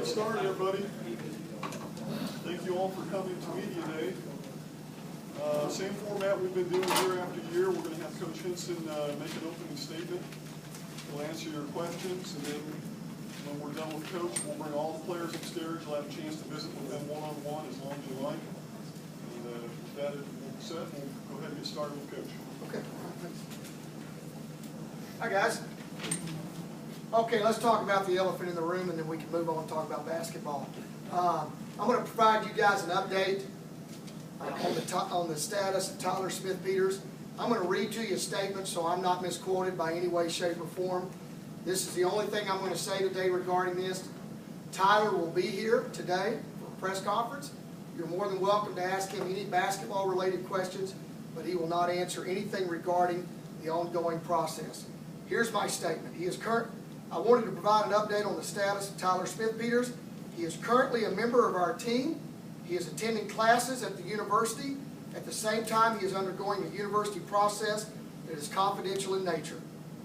get started, everybody. Thank you all for coming to Media Day. Same format we've been doing year after year. We're going to have Coach Hinson make an opening statement. We'll answer your questions, and then when we're done with Coach, we'll bring all the players upstairs. You'll have a chance to visit with them one-on-one as long as you like. And with that said, we'll go ahead and get started with Coach. Okay. Hi, guys. Okay, let's talk about the elephant in the room, and then we can move on and talk about basketball. I'm going to provide you guys an update on the status of Tyler Smith-Peters. I'm going to read to you a statement so I'm not misquoted by any way, shape, or form. This is the only thing I'm going to say today regarding this. Tyler will be here today for a press conference. You're more than welcome to ask him any basketball-related questions, but he will not answer anything regarding the ongoing process. Here's my statement. I wanted to provide an update on the status of Tyler Smith-Peters. He is currently a member of our team. He is attending classes at the university. At the same time, he is undergoing a university process that is confidential in nature.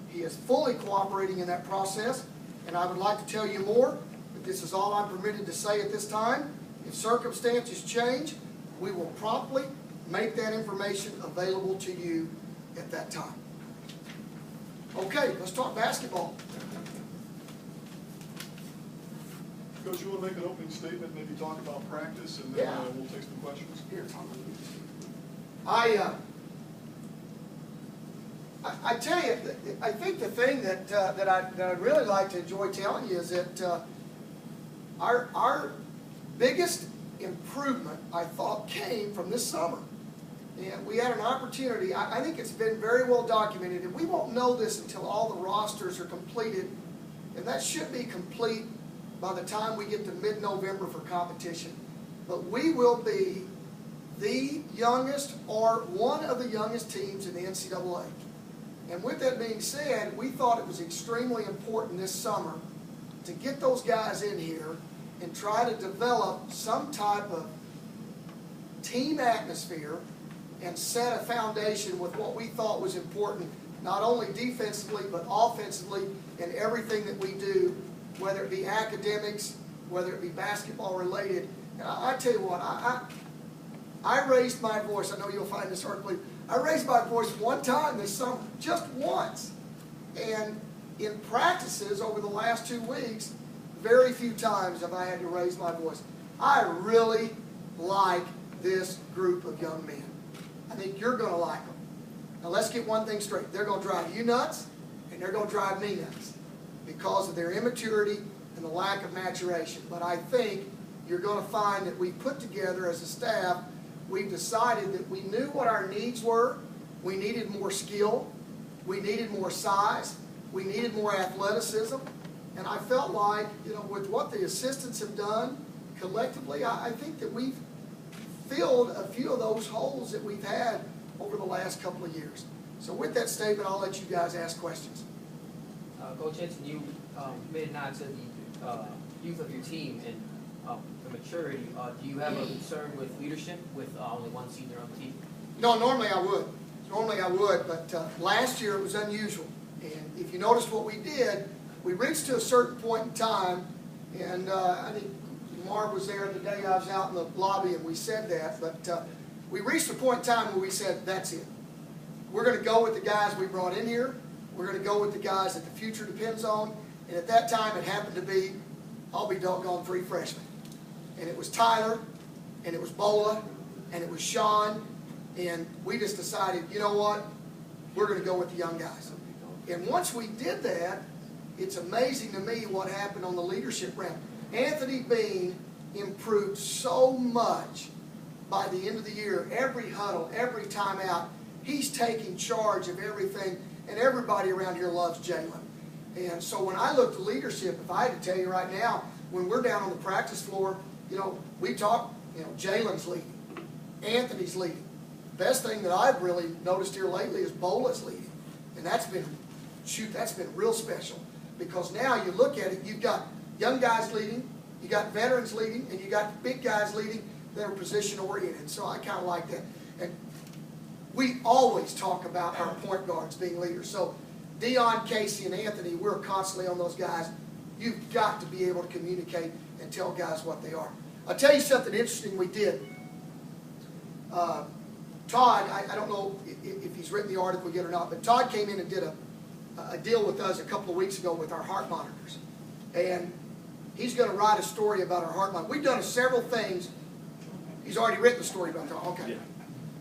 He is fully cooperating in that process, and I would like to tell you more, but this is all I'm permitted to say at this time. If circumstances change, we will promptly make that information available to you at that time. Okay, let's talk basketball. Coach, you want to make an opening statement, maybe talk about practice, and then we'll take some questions? Here, I tell you, I think the thing that I'd really like to enjoy telling you is that our biggest improvement, I thought, came from this summer. And we had an opportunity. I think it's been very well documented, and we won't know this until all the rosters are completed, and that should be complete by the time we get to mid-November for competition. But we will be the youngest or one of the youngest teams in the NCAA. And with that being said, we thought it was extremely important this summer to get those guys in here and try to develop some type of team atmosphere and set a foundation with what we thought was important, not only defensively but offensively in everything that we do, whether it be academics, whether it be basketball related. And I tell you what, I raised my voice. I know you'll find this hard to believe. I raised my voice one time this summer, just once. And in practices over the last 2 weeks, very few times have I had to raise my voice. I really like this group of young men. I think you're going to like them. Now let's get one thing straight. They're going to drive you nuts, and they're going to drive me nuts because of their immaturity and the lack of maturation. But I think you're going to find that we put together as a staff, we've decided that we knew what our needs were. We needed more skill. We needed more size. We needed more athleticism. And I felt like, with what the assistants have done collectively, I think that we've filled a few of those holes that we've had over the last couple of years. So with that statement, I'll let you guys ask questions. Coach Hinson, you made a nod to the youth of your team and the maturity. Do you have a concern with leadership with only one senior on the team? No, normally I would. But last year it was unusual. And if you notice what we did, we reached to a certain point in time, and I think Marv was there the day I was out in the lobby and we said that, but we reached a point in time where we said, that's it. We're going to go with the guys we brought in here. We're going to go with the guys that the future depends on. And at that time, it happened to be, I'll be doggone, 3 freshmen. And it was Tyler, and it was Bola, and it was Sean. And we just decided, you know what? We're going to go with the young guys. And once we did that, it's amazing to me what happened on the leadership ramp. Anthony Bean improved so much by the end of the year. Every huddle, every timeout, he's taking charge of everything, and everybody around here loves Jalen. And so when I look to leadership, if I had to tell you right now, when we're down on the practice floor, we talk, Jalen's leading, Anthony's leading. Best thing that I've really noticed here lately is Bola's leading. And that's been real special. Because now you look at it, you've got young guys leading, you got veterans leading, and you got big guys leading that are position oriented. So I kind of like that. And we always talk about our point guards being leaders. So Dion, Casey, and Anthony, we're constantly on those guys. You've got to be able to communicate and tell guys what they are. I'll tell you something interesting we did. Todd, I don't know if he's written the article yet or not, but Todd came in and did a deal with us a couple of weeks ago with our heart monitors. And he's going to write a story about our heart monitor. We've done several things. He's already written the story about that. Okay. Yeah.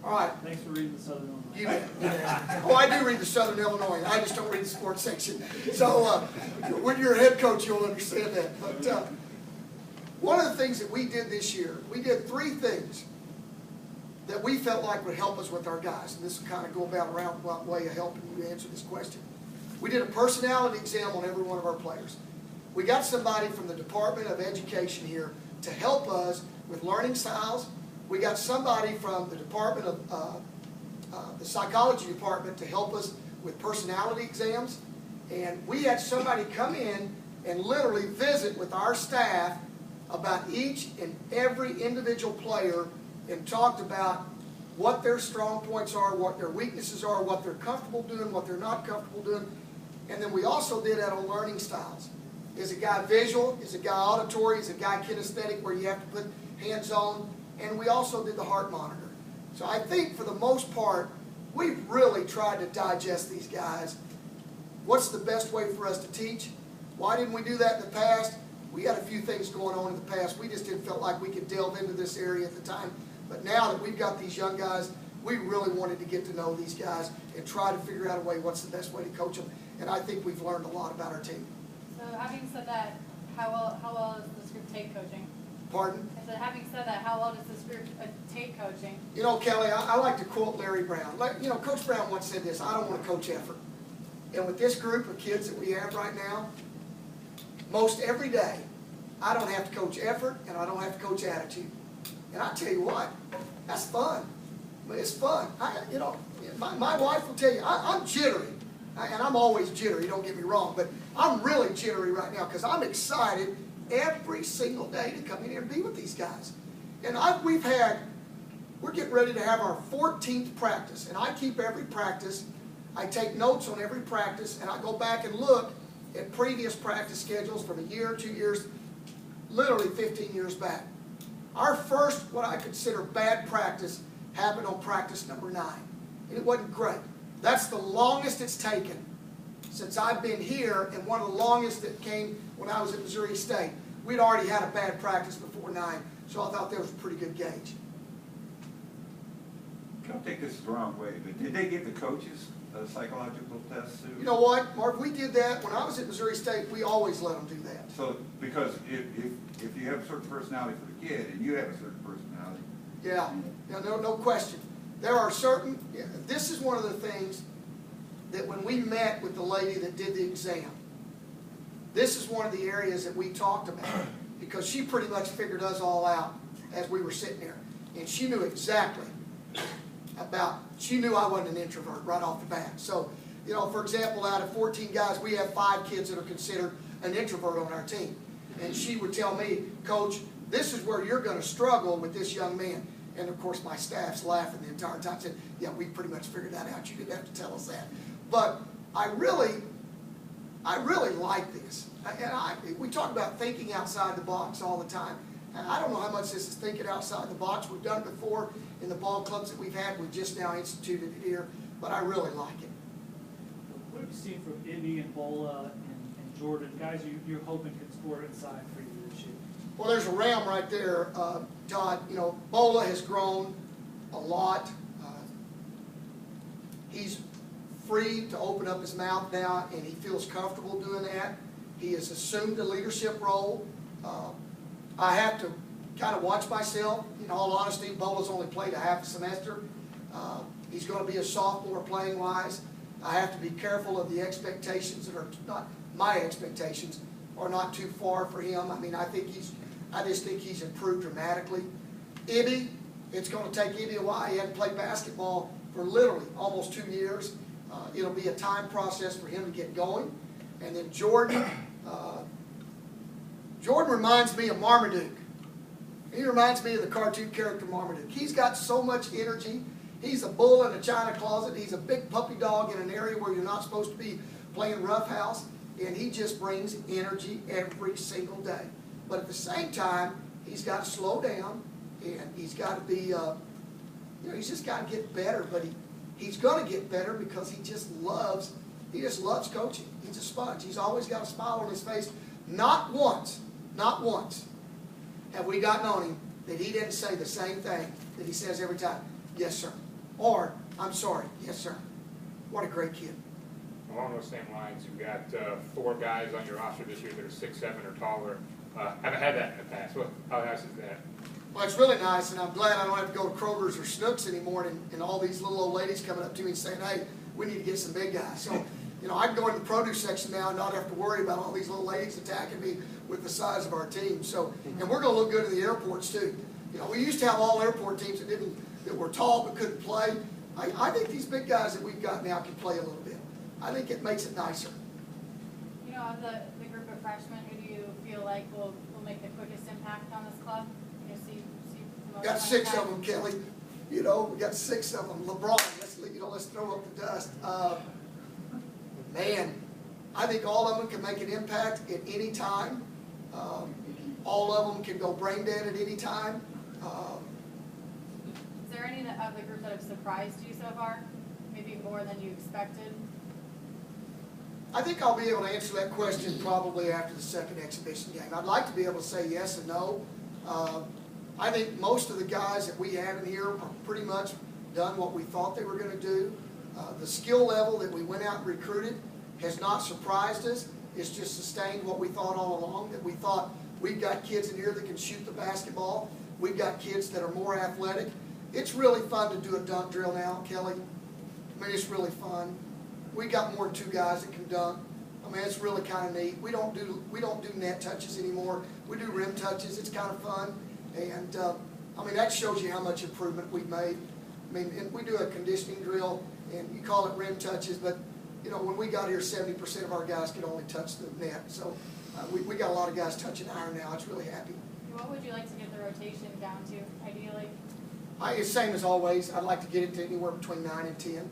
All right. Thanks for reading the Southern Illinois. You bet. Oh, I do read the Southern Illinois. I just don't read the sports section. So when you're a head coach, you'll understand that. But one of the things that we did this year, we did 3 things that we felt like would help us with our guys. And this will kind of go about a roundabout way of helping you answer this question. We did a personality exam on every one of our players. We got somebody from the Department of Education here to help us with learning styles. We got somebody from the Department of the Psychology Department to help us with personality exams. And we had somebody come in and literally visit with our staff about each and every individual player and talked about what their strong points are, what their weaknesses are, what they're comfortable doing, what they're not comfortable doing. And then we also did that on learning styles. Is a guy visual? Is a guy auditory? Is a guy kinesthetic where you have to put hands on? And we also did the heart monitor. So I think for the most part, we've really tried to digest these guys. What's the best way for us to teach? Why didn't we do that in the past? We had a few things going on in the past. We just didn't feel like we could delve into this area at the time. But now that we've got these young guys, we really wanted to get to know these guys and try to figure out a way what's the best way to coach them. And I think we've learned a lot about our team. So having said that, how well does this group take coaching? Pardon? I said, having said that, how well does this group take coaching? You know, Kelly, I like to quote Larry Brown. You know, Coach Brown once said this: I don't want to coach effort. And with this group of kids that we have right now, most every day, I don't have to coach effort and I don't have to coach attitude. And I tell you what, that's fun. It's fun. You know, my wife will tell you, I'm jittery. And I'm always jittery, don't get me wrong, but I'm really jittery right now because I'm excited every single day to come in here and be with these guys. And we're getting ready to have our 14th practice, and I keep every practice. I take notes on every practice, and I go back and look at previous practice schedules from a year, 2 years, literally 15 years back. Our first, what I consider bad practice, happened on practice number 9. And it wasn't great. That's the longest it's taken since I've been here, and one of the longest that came when I was at Missouri State. We'd already had a bad practice before 9, so I thought that was a pretty good gauge. Don't take this the wrong way, but did they give the coaches psychological tests too? You know what, Mark? We did that when I was at Missouri State. We always let them do that. So, because if you have a certain personality for the kid, and you have a certain personality. Yeah, no question. There are certain, this is one of the things that when we met with the lady that did the exam, this is one of the areas that we talked about because she pretty much figured us all out as we were sitting there. And she knew exactly she knew I wasn't an introvert right off the bat. So, you know, for example, out of 14 guys, we have 5 kids that are considered an introvert on our team. And she would tell me, Coach, this is where you're going to struggle with this young man. And of course, my staff's laughing the entire time, saying, yeah, we pretty much figured that out. You didn't have to tell us that. But I really like this. And we talk about thinking outside the box all the time. And I don't know how much this is thinking outside the box. We've done it before in the ball clubs that we've had. We've just now instituted it here. But I really like it. What have you seen from Ibby and Bola and Jordan, guys you're hoping can score inside for you this year? Well, there's a ram right there, Todd. You know, Bola has grown a lot. He's free to open up his mouth now, and he feels comfortable doing that. He has assumed a leadership role. I have to kind of watch myself. In all honesty, Bola's only played a half a semester. He's going to be a sophomore playing-wise. I have to be careful of the expectations that are not my expectations, are not too far for him. I mean, I just think he's improved dramatically. Ibby, it's going to take Ibby a while. He hadn't played basketball for literally almost 2 years. It'll be a time process for him to get going. And then Jordan, Jordan reminds me of Marmaduke. He reminds me of the cartoon character Marmaduke. He's got so much energy. He's a bull in a china closet. He's a big puppy dog in an area where you're not supposed to be playing roughhouse. and he just brings energy every single day. But at the same time, he's got to slow down, and he's got to be, he's just got to get better. But he's going to get better because he just loves coaching. He's a sponge. He's always got a smile on his face. Not once have we gotten on him that he didn't say the same thing that he says every time. Yes, sir. Or, I'm sorry. Yes, sir. What a great kid. Along those same lines, you've got 4 guys on your roster this year that are 6'7" or taller. Haven't had that in the past. How nice is that? Well, it's really nice, and I'm glad I don't have to go to Kroger's or Snooks anymore and all these little old ladies coming up to me and saying, hey, we need to get some big guys. So, I can go in the produce section now and not have to worry about all these little ladies attacking me with the size of our team. So, and we're going to look good in the airports too. We used to have all airport teams that were tall but couldn't play. I think these big guys that we've got now can play a little bit. I think it makes it nicer. Of the group of freshmen, who do you feel like will make the quickest impact on this club? See the most Got 6 impact? of them, Kelly. We got 6 of them. LeBron, let's throw up the dust. Man, I think all of them can make an impact at any time. All of them can go brain dead at any time. Is there any of the group that have surprised you so far? Maybe more than you expected? I think I'll be able to answer that question probably after the second exhibition game. I'd like to be able to say yes and no. I think most of the guys that we have in here are pretty much done what we thought they were going to do. The skill level that we went out and recruited has not surprised us. It's just sustained what we thought all along, that we thought we've got kids in here that can shoot the basketball. We've got kids that are more athletic. It's really fun to do a dunk drill now, Kelly. I mean, it's really fun. We got more than 2 guys that can dunk. I mean, it's really kind of neat. We don't do net touches anymore. We do rim touches. It's kind of fun. And, I mean, that shows you how much improvement we've made. I mean, and we do a conditioning drill, and you call it rim touches, but, when we got here, 70% of our guys could only touch the net. So we got a lot of guys touching iron now. It's really happy. What would you like to get the rotation down to, ideally? It's same as always. I'd like to get it to anywhere between 9 and 10.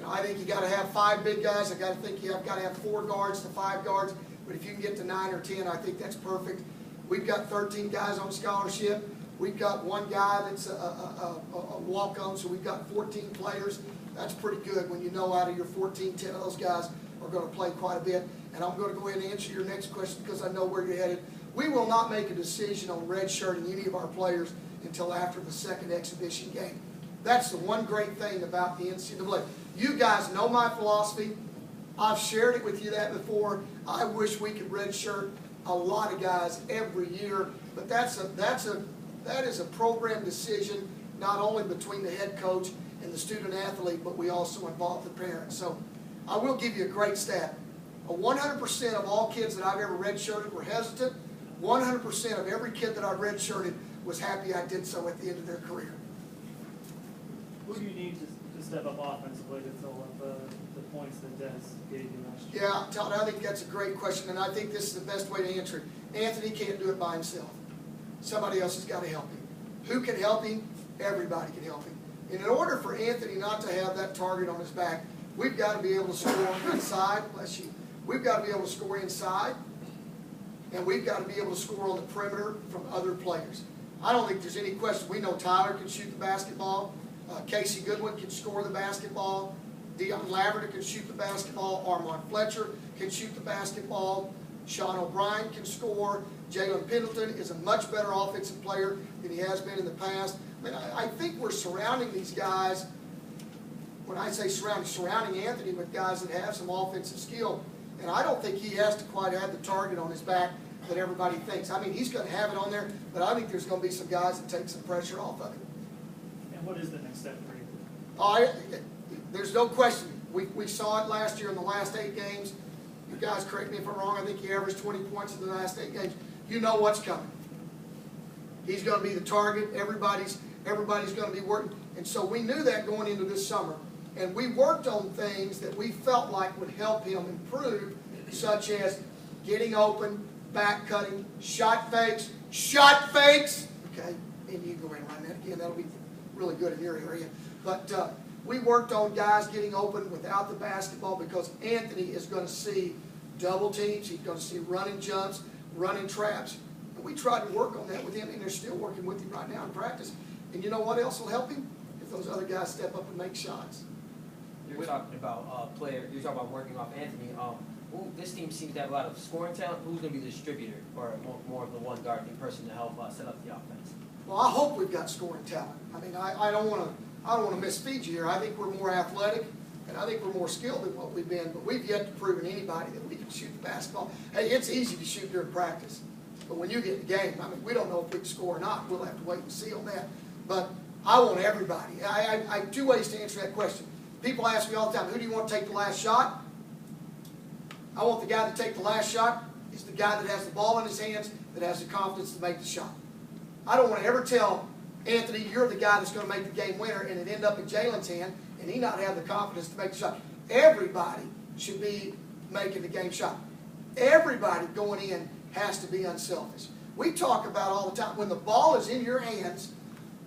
I think you got to have 5 big guys. I think you've got to have 4 guards to 5 guards. But if you can get to 9 or 10, I think that's perfect. We've got 13 guys on scholarship. We've got 1 guy that's a walk-on, so we've got 14 players. That's pretty good when out of your 14, 10 of those guys are going to play quite a bit. And I'm going to go ahead and answer your next question because I know where you're headed. We will not make a decision on redshirting any of our players until after the second exhibition game. That's the one great thing about the NCAA. You guys know my philosophy. I've shared it with you that before. I wish we could redshirt a lot of guys every year, but that is a program decision, not only between the head coach and the student athlete, but we also involve the parents. So I will give you a great stat. 100% of all kids that I've ever redshirted were hesitant. 100% of every kid that I've redshirted was happy I did so at the end of their career. Who do you need to step up offensively to fill up the points that Des gave you last year? Yeah, Todd, I think that's a great question, and I think this is the best way to answer it. Anthony can't do it by himself. Somebody else has got to help him. Who can help him? Everybody can help him. And in order for Anthony not to have that target on his back, we've got to be able to score inside. Bless you. We've got to be able to score inside, and we've got to be able to score on the perimeter from other players. I don't think there's any question. We know Tyler can shoot the basketball. Casey Goodwin can score the basketball. Deion Laverdure can shoot the basketball. Armand Fletcher can shoot the basketball. Sean O'Brien can score. Jalen Pendleton is a much better offensive player than he has been in the past. I mean, I think we're surrounding these guys, when I say surrounding Anthony with guys that have some offensive skill. And I don't think he has to quite have the target on his back that everybody thinks. I mean, he's going to have it on there, but I think there's going to be some guys that take some pressure off of it. And what is the next step for you? There's no question. We saw it last year in the last 8 games. You guys correct me if I'm wrong. I think he averaged 20 points in the last 8 games. You know what's coming. He's going to be the target. Everybody's going to be working. And so we knew that going into this summer. And we worked on things that we felt like would help him improve, such as getting open, back cutting, shot fakes. Okay, and you go ahead and run that again. That'll be really good in your area. But we worked on guys getting open without the basketball because Anthony is going to see double teams, he's gonna see running jumps, running traps. And we tried to work on that with him, and they're still working with him right now in practice. And you know what else will help him? If those other guys step up and make shots. You're talking about you're talking about working off Anthony. This team seems to have a lot of scoring talent. Who's going to be the distributor, or more of the one guarding person to help set up the offense? Well, I hope we've got scoring talent. I mean, I don't want to misfeed you here. I think we're more athletic, and I think we're more skilled than what we've been. But we've yet to prove to anybody that we can shoot the basketball. Hey, it's easy to shoot during practice, but when you get in the game, I mean, we don't know if we can score or not. We'll have to wait and see on that. But I want everybody. I have two ways to answer that question. People ask me all the time, who do you want to take the last shot? I want the guy to take the last shot is the guy that has the ball in his hands, that has the confidence to make the shot. I don't want to ever tell Anthony, you're the guy that's going to make the game winner, and it end up in Jalen's hand, and he not have the confidence to make the shot. Everybody should be making the game shot. Everybody going in has to be unselfish. We talk about all the time, when the ball is in your hands,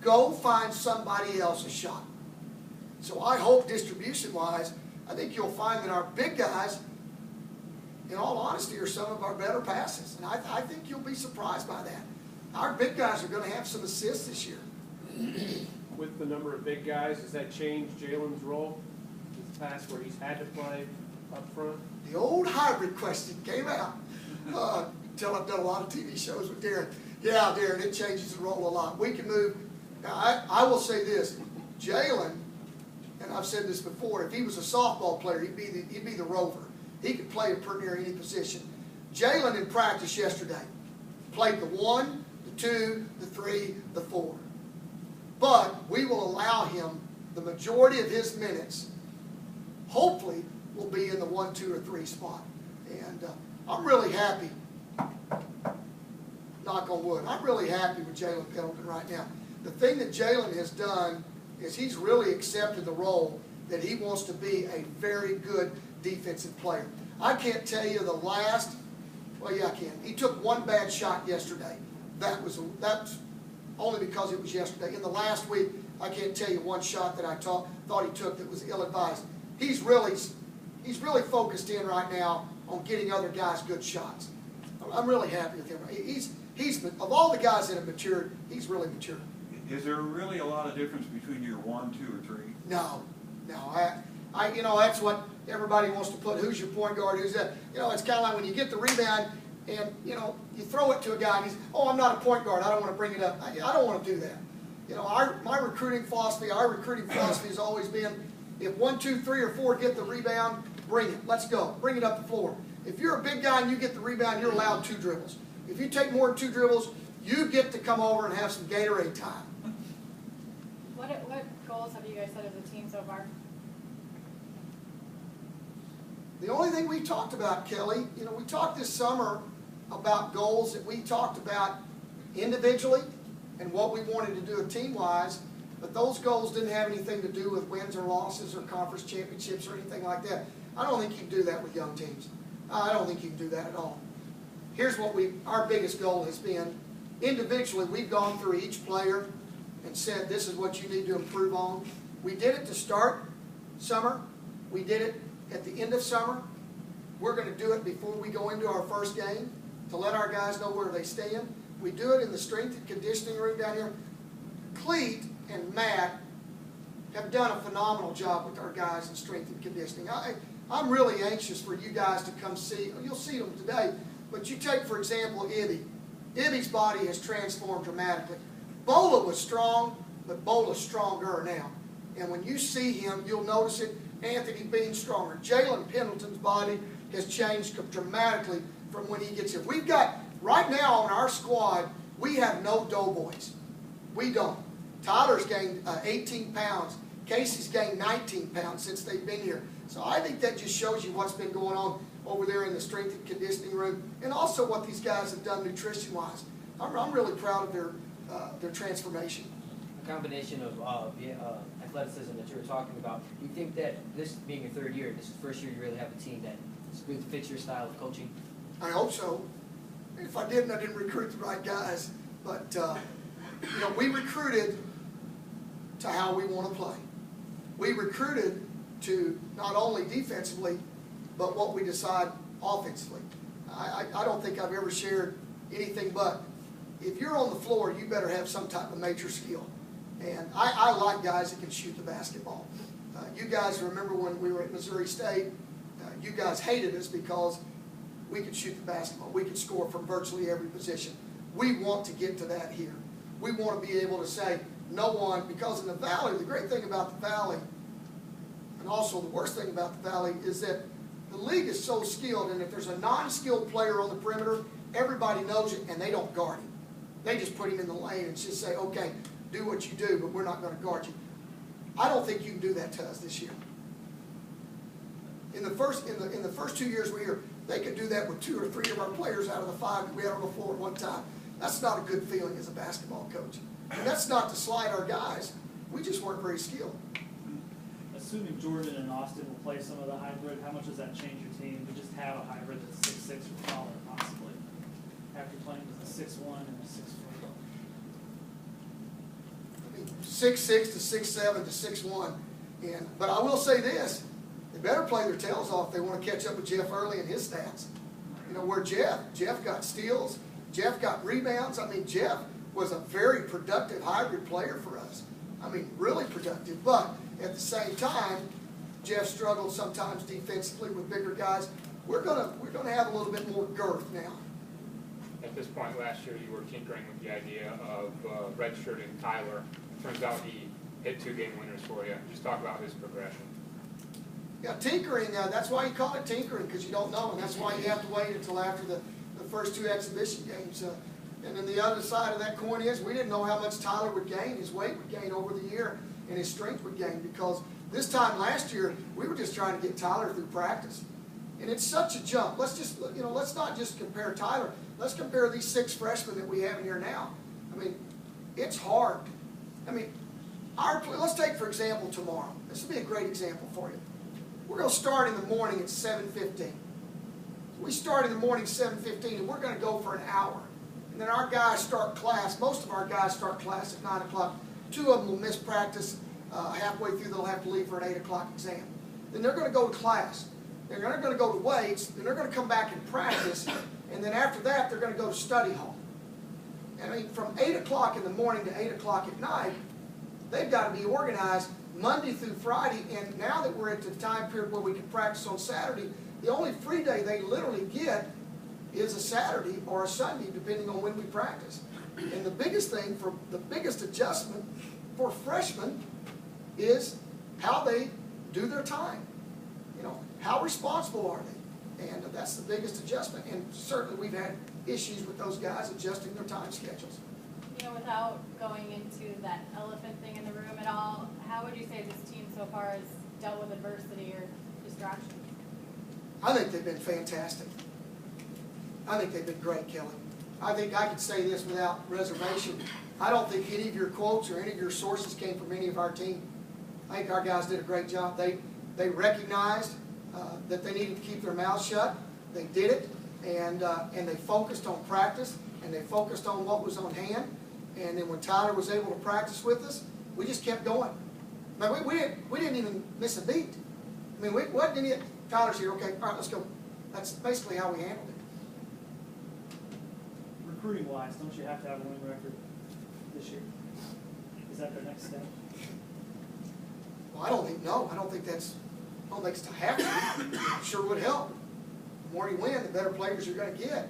go find somebody else a shot. So I hope distribution-wise, I think you'll find that our big guys, in all honesty, are some of our better passes. And I think you'll be surprised by that. Our big guys are going to have some assists this year. With the number of big guys, does that change Jalen's role this past where he's had to play up front? The old hybrid question came out. Until I've done a lot of TV shows with Darren. Yeah, Darren, it changes the role a lot. We can move. Now, I will say this. Jalen, and I've said this before, if he was a softball player, he'd be the rover. He could play at pretty near any position. Jalen in practice yesterday played the 1, the 2, the 3, the 4. But we will allow him the majority of his minutes, hopefully, will be in the 1, 2, or 3 spot. And I'm really happy, knock on wood, I'm really happy with Jalen Pendleton right now. The thing that Jalen has done is he's really accepted the role that he wants to be a very good defensive player. I can't tell you the last, well, yeah, I can. He took one bad shot yesterday. That's only because it was yesterday. In the last week, I can't tell you one shot that I thought he took that was ill-advised. He's really focused in right now on getting other guys good shots. I'm really happy with him. He's of all the guys that have matured, he's really matured. Is there really a lot of difference between your 1, 2, or 3? No. You know, that's what everybody wants to put. Who's your point guard? Who's that? You know, it's kind of like when you get the rebound and, you know, you throw it to a guy and he's, oh, I'm not a point guard. I don't want to bring it up. I don't want to do that. You know, my recruiting philosophy has always been, if 1, 2, 3, or 4 get the rebound, bring it. Let's go. Bring it up the floor. If you're a big guy and you get the rebound, you're allowed 2 dribbles. If you take more than 2 dribbles, you get to come over and have some Gatorade time. What goals have you guys set as a team so far? The only thing we talked about, Kelly, you know, we talked this summer about goals that we talked about individually and what we wanted to do team-wise, but those goals didn't have anything to do with wins or losses or conference championships or anything like that. I don't think you can do that with young teams. I don't think you can do that at all. Here's what our biggest goal has been. Individually, we've gone through each player and said, this is what you need to improve on. We did it to start summer. We did it at the end of summer. We're going to do it before we go into our first game to let our guys know where they stand. We do it in the strength and conditioning room down here. Cleet and Matt have done a phenomenal job with our guys in strength and conditioning. I'm really anxious for you guys to come see. You'll see them today. But you take, for example, Ibby. Ibby's body has transformed dramatically. Bola was strong, but Bola's stronger now. And when you see him, you'll notice it. Anthony being stronger. Jalen Pendleton's body has changed dramatically from when he gets here. We've got, right now on our squad, we have no doughboys. We don't. Tyler's gained 18 pounds. Casey's gained 19 pounds since they've been here. So I think that just shows you what's been going on over there in the strength and conditioning room, and also what these guys have done nutrition-wise. I'm really proud of their transformation. A combination of athleticism that you were talking about. Do you think that this being your 3rd year, this is the first year you really have a team that really fits your style of coaching? I hope so. If I didn't recruit the right guys. But, you know, we recruited to how we want to play. We recruited to not only defensively, but what we decide offensively. I don't think I've ever shared anything but, if you're on the floor, you better have some type of major skill. And I like guys that can shoot the basketball. You guys remember when we were at Missouri State, you guys hated us because we could shoot the basketball. We could score from virtually every position. We want to get to that here. We want to be able to say, no one, because in the Valley, the great thing about the Valley, and also the worst thing about the Valley, is that the league is so skilled, and if there's a non-skilled player on the perimeter, everybody knows it, and they don't guard him. They just put him in the lane and just say, okay, do what you do, but we're not going to guard you. I don't think you can do that to us this year. In the first 2 years we were here, they could do that with 2 or 3 of our players out of the 5 that we had on the floor at one time. That's not a good feeling as a basketball coach. And that's not to slight our guys. We just weren't very skilled. Assuming Jordan and Austin will play some of the hybrid, how much does that change your team to just have a hybrid that's 6'6" or taller, possibly, after playing with a 6'1" and a 6'4"? 6'6" to 6'7" to 6'1", but I will say this: they better play their tails off if they want to catch up with Jeff Early and his stats. You know, where Jeff got steals, Jeff got rebounds. I mean, Jeff was a very productive hybrid player for us. I mean, really productive. But at the same time, Jeff struggled sometimes defensively with bigger guys. We're gonna have a little bit more girth now. At this point last year, you were tinkering with the idea of redshirting Tyler. Turns out he hit 2 game winners for you. Just talk about his progression. Yeah, tinkering, that's why you call it tinkering, because you don't know, and that's why you have to wait until after the first 2 exhibition games. And then the other side of that coin is we didn't know how much Tyler would gain, his weight would gain over the year, and his strength would gain, because this time last year, we were just trying to get Tyler through practice. And it's such a jump. Let's not just compare Tyler. Let's compare these 6 freshmen that we have in here now. I mean, it's hard. I mean, let's take, for example, tomorrow. This will be a great example for you. We're going to start in the morning at 7:15. We start in the morning at 7:15, and we're going to go for an hour. And then our guys start class. Most of our guys start class at 9 o'clock. 2 of them will miss practice. Halfway through, they'll have to leave for an 8 o'clock exam. Then they're going to go to class. They're going to go to weights. Then they're going to come back and practice. And then after that, they're going to go to study hall. I mean, from 8 o'clock in the morning to 8 o'clock at night, they've got to be organized Monday through Friday. And now that we're at the time period where we can practice on Saturday, the only free day they literally get is a Saturday or a Sunday, depending on when we practice. And the biggest thing, the biggest adjustment for freshmen is how they do their time. You know, how responsible are they? And that's the biggest adjustment. And certainly we've had issues with those guys adjusting their time schedules. You know, without going into that elephant thing in the room at all, how would you say this team so far has dealt with adversity or distraction? I think they've been fantastic. I think they've been great, Kelly. I think I could say this without reservation. I don't think any of your quotes or any of your sources came from any of our team. I think our guys did a great job. They recognized that they needed to keep their mouths shut. They did it, and they focused on practice, and they focused on what was on hand. And then when Tyler was able to practice with us, we just kept going. I mean, we didn't even miss a beat. I mean, we wasn't any. Tyler's here. Okay, all right, let's go. That's basically how we handled it. Recruiting-wise, don't you have to have a win record this year? Is that the next step? Well, I don't think it's to have to. It sure would help. The more you win, the better players you're going to get.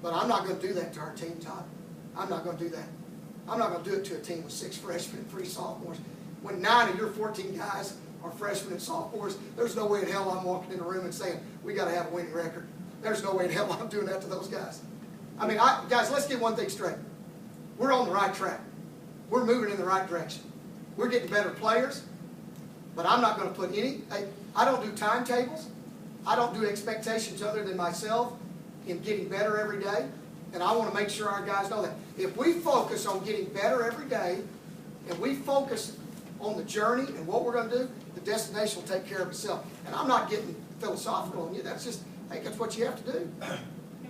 But I'm not going to do that to our team, Todd. I'm not going to do that. I'm not going to do it to a team with 6 freshmen and 3 sophomores. When 9 of your 14 guys are freshmen and sophomores, there's no way in hell I'm walking in the room and saying, we got to have a winning record. There's no way in hell I'm doing that to those guys. I mean, guys, let's get one thing straight. We're on the right track. We're moving in the right direction. We're getting better players, but I'm not going to put I don't do timetables. I don't do expectations other than myself in getting better every day, and I want to make sure our guys know that. If we focus on getting better every day, and we focus on the journey and what we're going to do, the destination will take care of itself. And I'm not getting philosophical on you. That's just, I think that's what you have to do.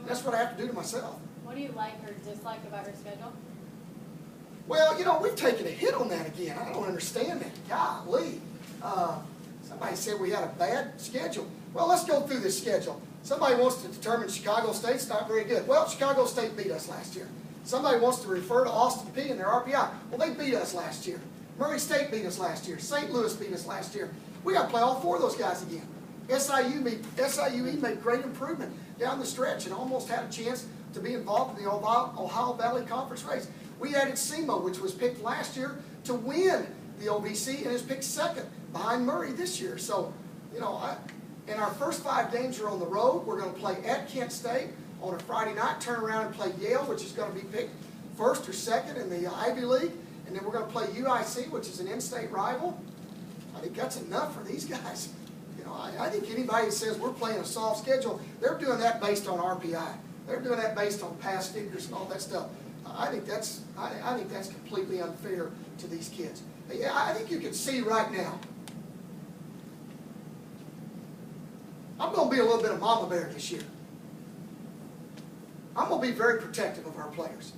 That's what I have to do to myself. What do you like or dislike about her schedule? Well, you know, we've taken a hit on that again. I don't understand that. Golly. Somebody said we had a bad schedule. Well, let's go through this schedule. Somebody wants to determine Chicago State's not very good. Well, Chicago State beat us last year. Somebody wants to refer to Austin Peay and their RPI. Well, they beat us last year. Murray State beat us last year. St. Louis beat us last year. We got to play all four of those guys again. SIU made great improvement down the stretch and almost had a chance to be involved in the Ohio Valley Conference race. We added SEMO, which was picked last year to win the OVC and is picked second behind Murray this year. So, you know, and our first 5 games are on the road. We're going to play at Kent State on a Friday night, turn around and play Yale, which is going to be picked first or second in the Ivy League. And then we're going to play UIC, which is an in-state rival. I think that's enough for these guys. You know, I think anybody that says we're playing a soft schedule, they're doing that based on RPI. They're doing that based on past figures and all that stuff. I think that's completely unfair to these kids. Yeah, I think you can see right now. I'm going to be a little bit of mama bear this year. I'm going to be very protective of our players.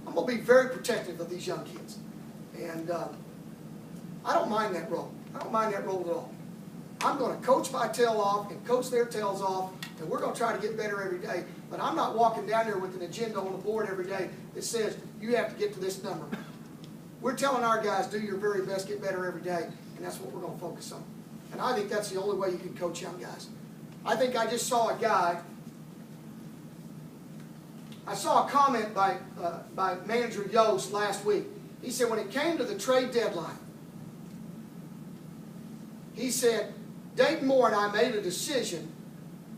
I'm going to be very protective of these young kids. And I don't mind that role. I don't mind that role at all. I'm going to coach my tail off and coach their tails off, and we're going to try to get better every day. But I'm not walking down there with an agenda on the board every day that says, you have to get to this number. We're telling our guys, do your very best, get better every day, and that's what we're going to focus on. And I think that's the only way you can coach young guys. I think I just saw a guy, I saw a comment by manager Yost last week. He said when it came to the trade deadline, he said, Dayton Moore and I made a decision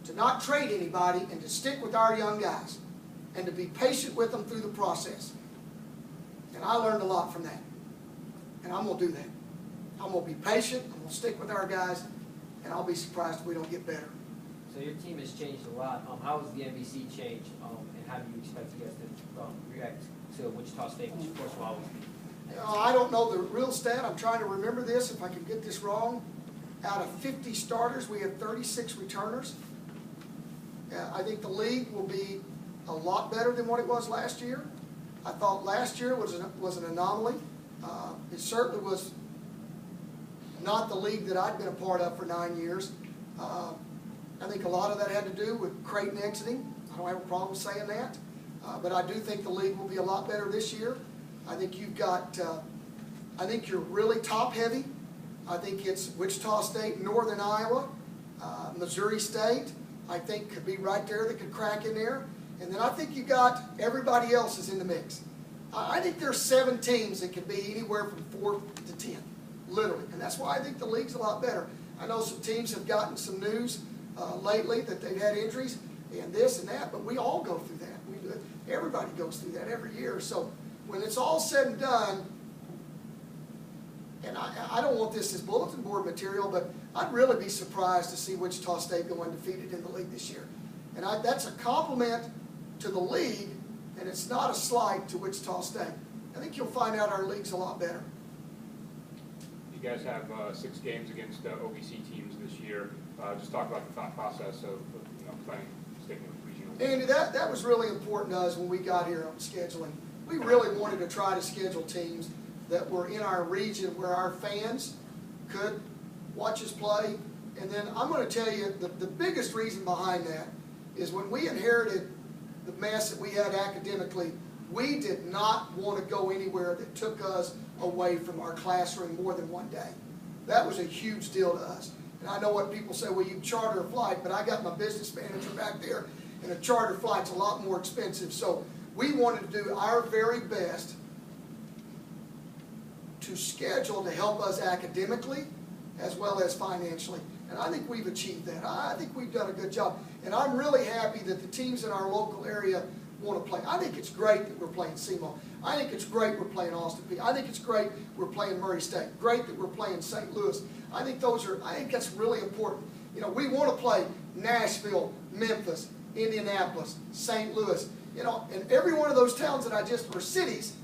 to not trade anybody and to stick with our young guys and to be patient with them through the process. And I learned a lot from that. And I'm going to do that. I'm going to be patient, I'm going to stick with our guys, and I'll be surprised if we don't get better. So your team has changed a lot. How has the NBC changed, and how do you expect you guys to react to Wichita State, which of course will always be? I don't know the real stat. I'm trying to remember this if I can get this wrong. Out of 50 starters, we have 36 returners. I think the league will be a lot better than what it was last year. I thought last year was an anomaly. It certainly was not the league that I'd been a part of for 9 years. I think a lot of that had to do with Creighton exiting. I don't have a problem saying that. But I do think the league will be a lot better this year. I think you've got, I think you're really top heavy. I think it's Wichita State, Northern Iowa, Missouri State, I think could be right there that could crack in there. And then I think you got everybody else is in the mix. I think there's 7 teams that could be anywhere from 4 to 10, literally. And that's why I think the league's a lot better. I know some teams have gotten some news lately that they've had injuries and this and that, but we all go through that. Everybody goes through that every year. So when it's all said and done, and I don't want this as bulletin board material, but I'd really be surprised to see Wichita State go undefeated in the league this year. And that's a compliment to the league, and it's not a slight to Wichita State. I think you'll find out our league's a lot better. You guys have 6 games against OVC teams this year. Just talk about the thought process of playing, sticking with regional. Andy, that was really important to us when we got here on scheduling. We really wanted to try to schedule teams that were in our region where our fans could watch us play. And then I'm going to tell you the biggest reason behind that is when we inherited the mess that we had academically, we did not want to go anywhere that took us away from our classroom more than one day. That was a huge deal to us. And I know what people say, well, you charter a flight, but I got my business manager back there, and a charter flight's a lot more expensive. So we wanted to do our very best to schedule to help us academically as well as financially. And I think we've achieved that. I think we've done a good job. And I'm really happy that the teams in our local area want to play. I think it's great that we're playing SEMO. I think it's great we're playing Austin Peay. I think it's great we're playing Murray State. Great that we're playing St. Louis. I think that's really important. You know, we want to play Nashville, Memphis, Indianapolis, St. Louis. You know, and every one of those towns or cities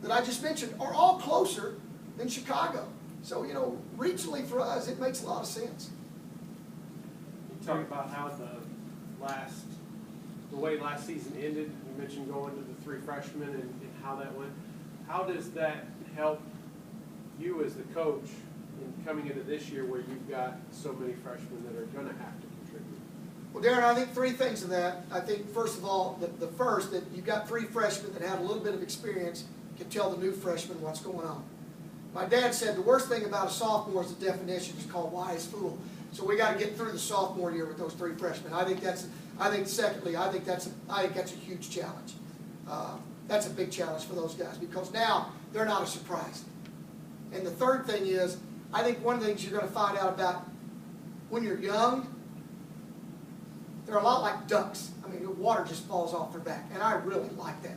that I just mentioned are all closer than Chicago. So, you know, regionally for us, it makes a lot of sense. You talk about how the way last season ended. You mentioned going to the 3 freshmen and how that went. How does that help you as the coach in coming into this year where you've got so many freshmen that are gonna have to contribute? Well, Darren, I think three things of that. I think, first of all, the first, that you've got three freshmen that have a little bit of experience, can tell the new freshmen what's going on. My dad said the worst thing about a sophomore is the definition. It's called wise fool. So we got to get through the sophomore year with those three freshmen. Secondly, I think that's a huge challenge. That's a big challenge for those guys because now they're not a surprise. And the third thing is, I think one of the things you're going to find out about when you're young, they're a lot like ducks. I mean, the water just falls off their back, and I really like that.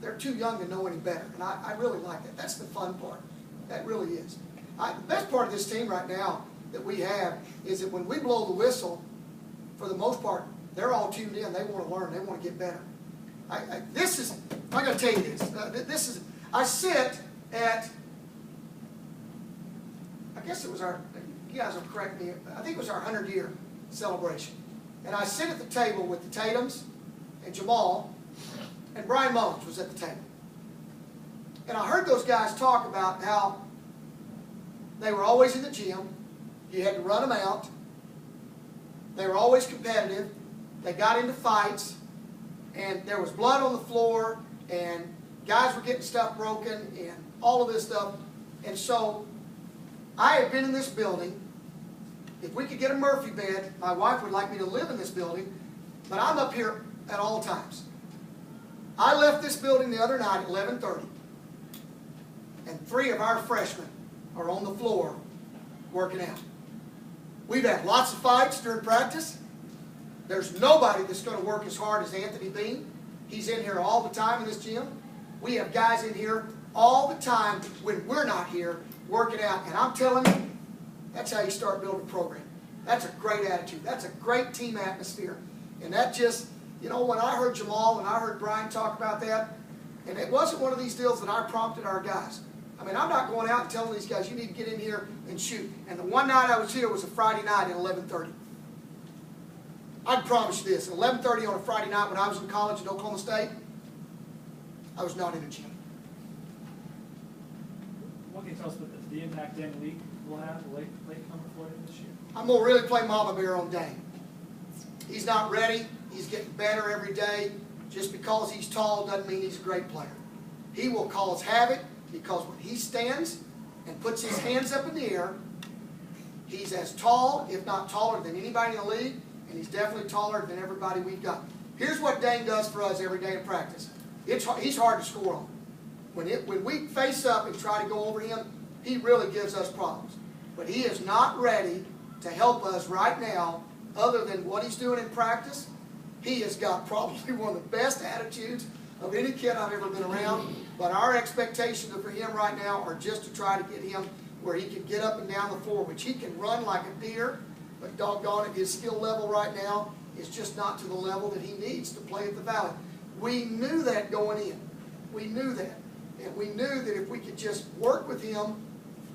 They're too young to know any better, and I really like that. That's the fun part. That really is. The best part of this team right now that we have is that when we blow the whistle, for the most part, they're all tuned in. They want to learn. They want to get better. I'm going to tell you this. I sit at, I guess it was you guys will correct me, I think it was our 100-year celebration. And I sit at the table with the Tatums and Jamal, and Brian Mullins was at the table. And I heard those guys talk about how they were always in the gym. You had to run them out. They were always competitive. They got into fights. And there was blood on the floor. And guys were getting stuff broken and all of this stuff. And so I had been in this building. If we could get a Murphy bed, my wife would like me to live in this building. But I'm up here at all times. I left this building the other night at 11:30. And 3 of our freshmen are on the floor working out. We've had lots of fights during practice. There's nobody that's going to work as hard as Anthony Bean. He's in here all the time in this gym. We have guys in here all the time when we're not here working out. And I'm telling you, that's how you start building a program. That's a great attitude. That's a great team atmosphere. And that just, when I heard Jamal and I heard Brian talk about that, and it wasn't one of these deals that I prompted our guys. I mean, I'm not going out and telling these guys, you need to get in here and shoot. And the one night I was here was a Friday night at 11:30. I can promise you this, at 11:30 on a Friday night when I was in college at Oklahoma State, I was not in a gym. What can you tell us about the impact Dan Leak will have, the latecomer for you this year? I'm going to really play Mama Bear on Dane. He's not ready. He's getting better every day. Just because he's tall doesn't mean he's a great player. He will cause havoc because when he stands and puts his hands up in the air, he's as tall, if not taller, than anybody in the league, and he's definitely taller than everybody we've got. Here's what Dane does for us every day in practice. He's hard to score on. When we face up and try to go over him, he really gives us problems. But he is not ready to help us right now other than what he's doing in practice. He has got probably one of the best attitudes of any kid I've ever been around. But our expectations for him right now are just to try to get him where he can get up and down the floor, which he can run like a deer, but doggone it, his skill level right now is just not to the level that he needs to play at the Valley. We knew that going in. We knew that. And we knew that if we could just work with him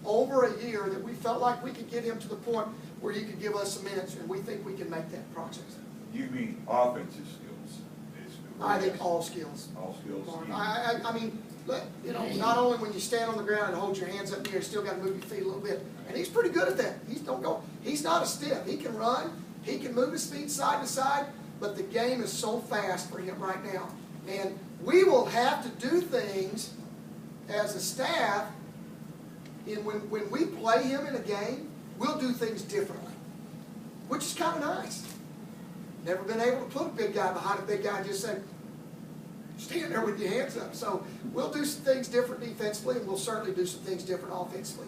over a year, that we felt like we could get him to the point where he could give us some minutes, and we think we can make that process. You mean offensive skills? I think all skills. All skills. I mean, not only when you stand on the ground and hold your hands up in the air, you still got to move your feet a little bit. And he's pretty good at that. He's not a stiff. He can run. He can move his feet side to side. But the game is so fast for him right now. And we will have to do things as a staff. And when we play him in a game, we'll do things differently, which is kind of nice. Never been able to put a big guy behind a big guy and just say, stand there with your hands up. So we'll do some things different defensively, and we'll certainly do some things different offensively.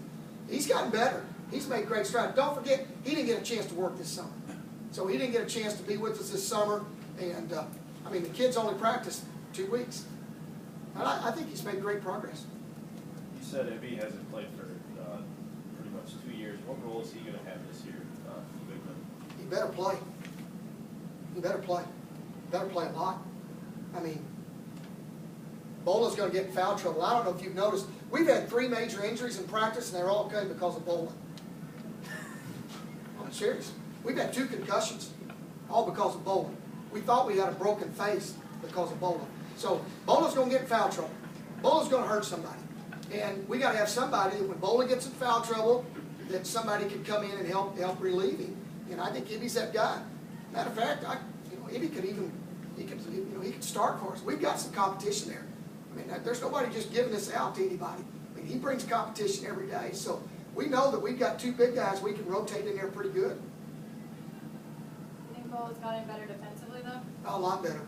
He's gotten better. He's made great strides. Don't forget, he didn't get a chance to work this summer. So he didn't get a chance to be with us this summer. And, the kid's only practiced 2 weeks. And I think he's made great progress. You said Ebby hasn't played for pretty much 2 years. What role is he going to have this year, Bigman? He better play. He better play. Better play a lot. Bola's going to get in foul trouble. I don't know if you've noticed, we've had 3 major injuries in practice, and they're all coming because of Bola. I'm serious. We've had 2 concussions, all because of Bola. We thought we had a broken face because of Bola. So Bola's going to get in foul trouble. Bola's going to hurt somebody. And we gotta have somebody that when Bowling gets in foul trouble, that somebody can come in and help relieve him. And I think Ibby's that guy. Matter of fact, Ibby could even, he could start for us. We've got some competition there. I mean, there's nobody just giving this out to anybody. I mean, he brings competition every day. So we know that we've got two big guys we can rotate in there pretty good. You think Bo has gotten better defensively though? A lot better.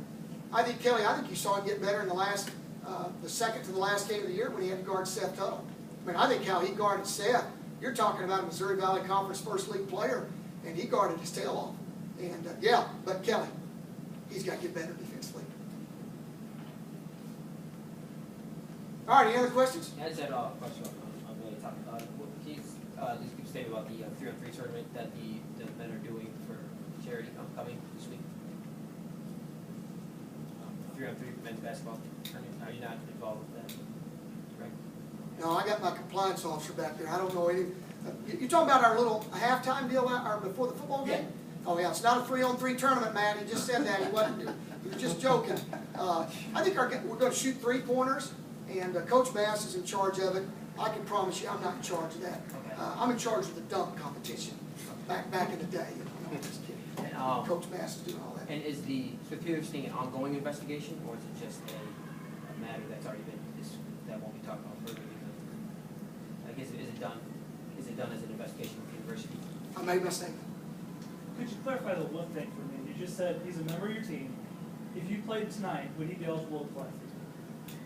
I think you saw him get better in the second to the last game of the year when he had to guard Seth Tuttle. I mean, I think how he guarded Seth, you're talking about a Missouri Valley Conference First League player, and he guarded his tail off. And yeah, but Kelly, he's got to get better defensively. All right, any other questions? I just had a question on really topic. Can you just keep stating about the 3-on-3 tournament that the men are doing for charity upcoming this week? 3-on-3 men's basketball tournament. Are you not involved with that? Right? No, I got my compliance officer back there. I don't know any. You talking about our little halftime deal before the football game? Yeah. Oh yeah, it's not a 3-on-3 tournament, man. He just said that. He was just joking. I think we're going to shoot 3-pointers, and Coach Bass is in charge of it. I can promise you, I'm not in charge of that. I'm in charge of the dunk competition. Back in the day, I'm just kidding. And, Coach Bass is doing all that. And is the Superior thing an ongoing investigation, or is it just a matter that's already been that won't be talked about further? Like, is it done? Is it done as an investigation with the university? I made my statement. Could you clarify the one thing for me? You just said he's a member of your team. If you played tonight, would he be eligible to play?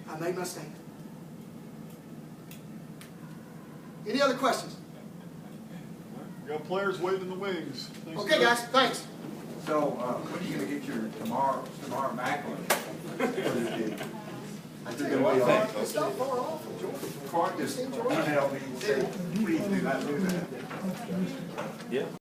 I made my statement. Any other questions? We got players waiting in the wings. Thanks Okay, guys, thanks. So, when are you gonna get your Tamar Macklin? I tell you what, it's not far off from Georgia. Clark just emailed me, said, please do not do that. Yeah.